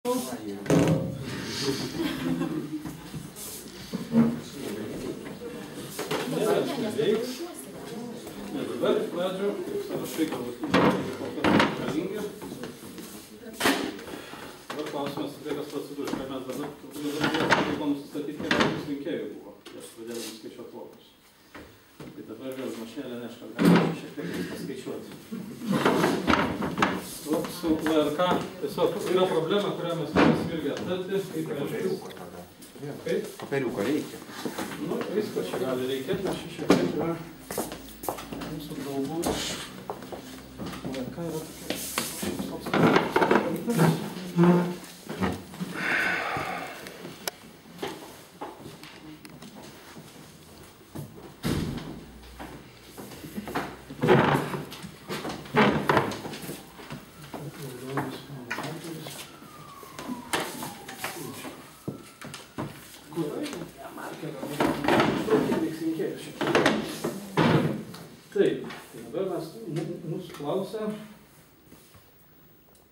Dabar iš pradžių sąrašai galingi. Dabar klausimas, kokios procedūros. Ką mes dabar buvo nusistatyti, kiek rinkėjų buvo. Prieš pradėdami skaičiuoti vokus. Tai dabar vėl mašinėlė neška, galime šiek tiek paskaičiuoti. Su VRK tiesiog yra problema, kurią mes turime irgi aptarti. Paperiuko reikia. Nu, visko čia gali reikėti, nes šiek tiek yra mūsų draugų iš VRK yra toks dalykas. Taip, dabar mes mūsų klausia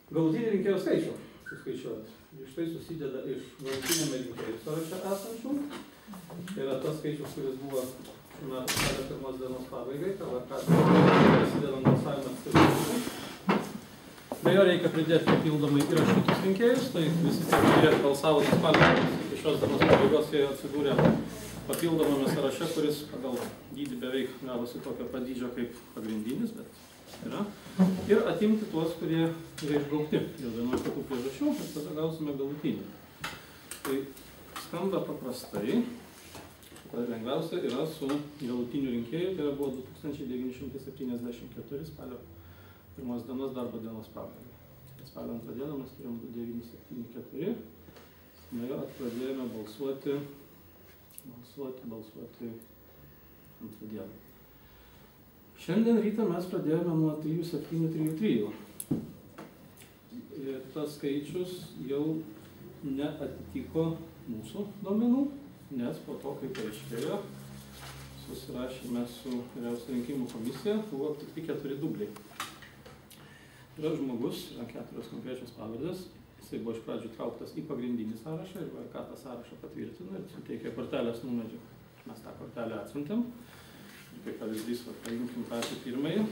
galutinį rinkėjų skaičių suskaičiuoti. Iš tai susideda iš galutinėme rinkėjų sąraše esančių. Tai yra tas skaičius, kuris buvo šių metų spalio 1 dienos pabaigai, prasideda balsavimas skaičius. Be jo reikia pridėti papildomai įrašytus rinkėjus, tai visi tie, kurie balsavo spalio iki šios dienos pabaigos, jie atsidūrė papildomame sąraše, kuris pagal dydį beveik gavosi tokio pat dydžio kaip pagrindinis, bet yra. Ir atimti tuos, kurie yra išbraukti dėl vienų ir kitų priežasčių, ir tada gausime galutinį. Tai skamba paprastai, lengviausia yra su galutiniu rinkėju, tai buvo 2974 spalio 1 dienos darbo dienos pabaigai. Spalio 2 dieną mes turėjom 2974, nuo jo pradėjome balsuoti antrą dieną. Šiandien rytą mes pradėjome nuo 3733. Ir tas skaičius jau neatitiko mūsų duomenų, nes po to, kai paaiškėjo, susirašėme su Vyriausia rinkimų komisija, buvo tik 4 dubliai. Yra žmogus, yra 4 konkrečios pavardės. Jisai buvo iš pradžių trauktas į pagrindinį sąrašą ir VRK tą sąrašą patvirtino ir suteikė kortelės numerį. Mes tą kortelę atsiuntėm. Ir kaip pavyzdys, paimkim patį pirmąjį.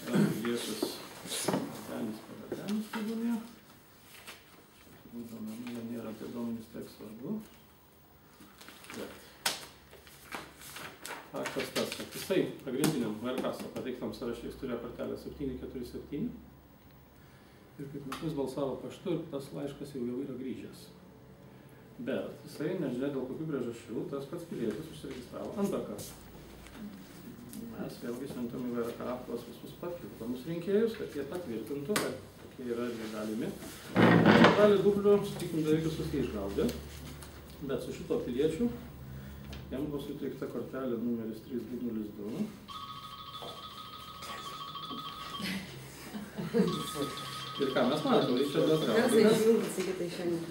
Yra įdėtas kortelis pavardenis pagalėje. Jie nėra apie duomenis tiek svarbu. Bet faktas tas, kad jisai pagrindiniam VRK pateiktam sąrašė jis turėjo kortelę 747. Ir kaip metus balsavo paštu ir tas laiškas jau yra grįžęs. Bet jisai, nežinia dėl kokių priežasčių, tas pats pilietis užsiregistravo antrą kartą. Mes vėlgi siuntėm į VRK tuos visus papildomus rinkėjus, kad jie patvirtintų, kad tokie yra galimi. Dalį dublių, sakykim, beveik visus jie išgaudė, bet su šito piliečiu jam buvo suteikta kortelė numeris 3202. Ir ką mes matome, jis čia bendrauja,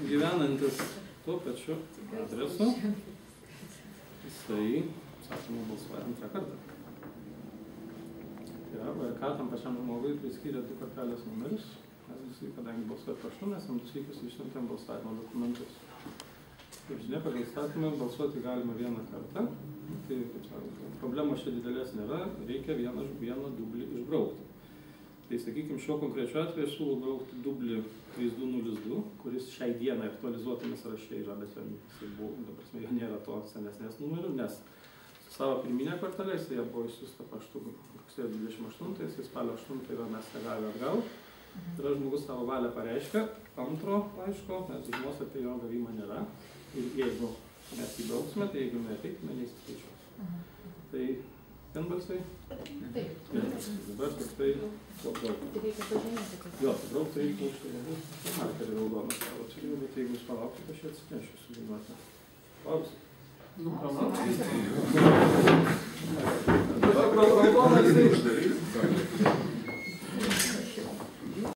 gyvenantis tuo pačiu adresu, jisai, sakoma, balsuoja antrą kartą. Tai VRK tam pačiam žmogui priskyrė 2 kortelės numerius, mes visi, kadangi balsuoja paštu, mes jam 2 sykius išsiuntėm balsavimo dokumentus. Kaip žinia, pagal įstatymą balsuoti galima 1 kartą, tai problemos čia didelės nėra, reikia vieną dublį išbraukti. Tai, sakykime, šiuo konkrečiu atveju aš siūlau braukti dublį 3202, kuris šiai dienai aktualizuotame sąraše yra, bet jo nėra to senesnės numerių, nes su savo pirminė kortelė jis buvo išsiųsta paštu rugsėjo 28, jis spalio 8 yra mes negalime atgauti. Tada žmogus savo valią pareiškia, antro laiško, nes žinios apie jo gavimą nėra. Ir jeigu mes jį brauksime, tai jeigu neateikime, neįsiskaičiuos. Tai vienbalsiai? Taip. Dabar tik tai braukti. Tai reikia pažymėti, kad... Jo, braukti reikia už tai. Markerį raudoną savo čia, bet jeigu jūs palaukite, aš jį atsinešiu su žiniuotę. Lauksi? Nu, palaukti. Raudonas tai uždarys.